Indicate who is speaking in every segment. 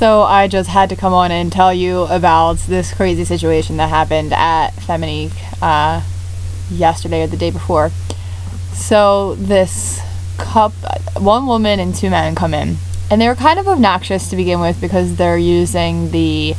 Speaker 1: So I just had to come on and tell you about this crazy situation that happened at Feminique yesterday or the day before. So this one woman and two men come in, and they were kind of obnoxious to begin with because they're using the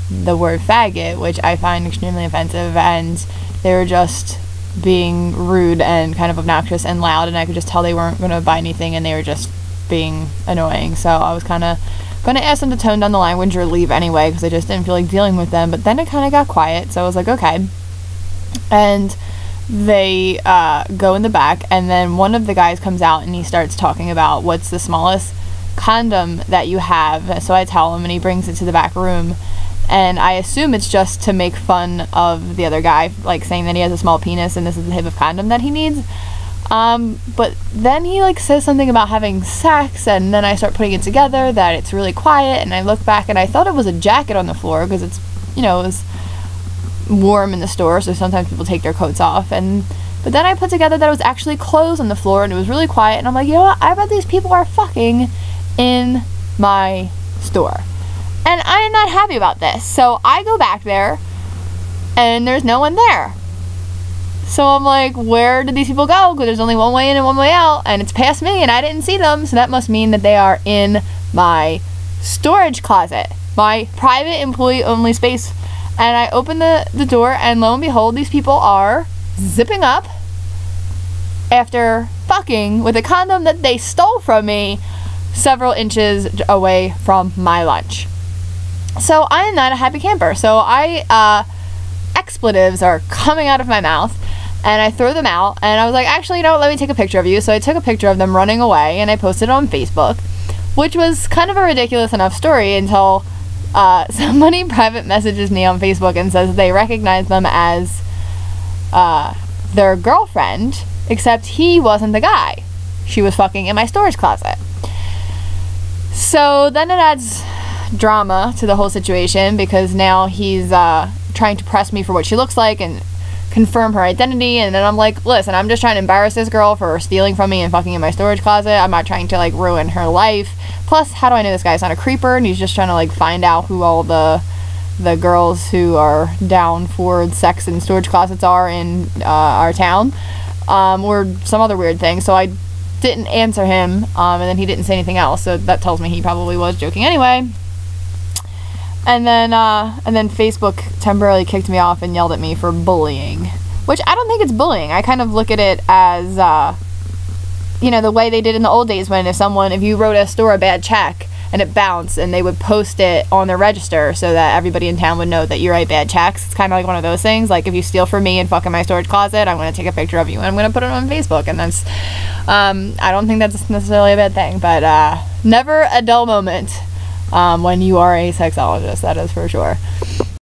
Speaker 1: word faggot, which I find extremely offensive, and they were just being rude and kind of obnoxious and loud, and I could just tell they weren't going to buy anything, and they were just being annoying. So I was kind of going to ask them to tone down the language or leave anyway, because I just didn't feel like dealing with them. But then it kind of got quiet, so I was like, okay. And they go in the back, and then one of the guys comes out and he starts talking about what's the smallest condom that you have. So I tell him, and he brings it to the back room, and I assume it's just to make fun of the other guy, like saying that he has a small penis and this is the type of condom that he needs. But then he like says something about having sex, and then I start putting it together that it's really quiet, and I look back and I thought it was a jacket on the floor because it's, you know, it was warm in the store, so sometimes people take their coats off, but then I put together that it was actually clothes on the floor, and it was really quiet, and I'm like, you know what, I bet these people are fucking in my store, and I am not happy about this. So I go back there and there's no one there. So I'm like, where did these people go? Because there's only one way in and one way out, and it's past me and I didn't see them, so that must mean that they are in my storage closet, my private employee only space. And I open the door, and lo and behold, these people are zipping up after fucking with a condom that they stole from me several inches away from my lunch. So I am not a happy camper. So expletives are coming out of my mouth, and I throw them out, and I was like, actually, you know what, let me take a picture of you. So I took a picture of them running away, and I posted it on Facebook, which was kind of a ridiculous enough story until somebody private messages me on Facebook and says they recognize them as their girlfriend, except he wasn't the guy she was fucking in my storage closet. So then it adds drama to the whole situation, because now he's trying to press me for what she looks like and confirm her identity, and then I'm like, listen, I'm just trying to embarrass this girl for stealing from me and fucking in my storage closet. I'm not trying to like ruin her life. Plus, how do I know this guy's not a creeper and he's just trying to like find out who all the girls who are down for sex in storage closets are in our town, or some other weird thing. So I didn't answer him, and then he didn't say anything else, so that tells me he probably was joking anyway. And then Facebook temporarily kicked me off and yelled at me for bullying, which I don't think it's bullying. I kind of look at it as, you know, the way they did in the old days when if you wrote a store a bad check and it bounced, and they would post it on their register so that everybody in town would know that you write bad checks. It's kind of like one of those things. Like, if you steal from me and fuck in my storage closet, I'm going to take a picture of you and I'm going to put it on Facebook. And that's, I don't think that's necessarily a bad thing, but never a dull moment when you are a sexologist, that is for sure.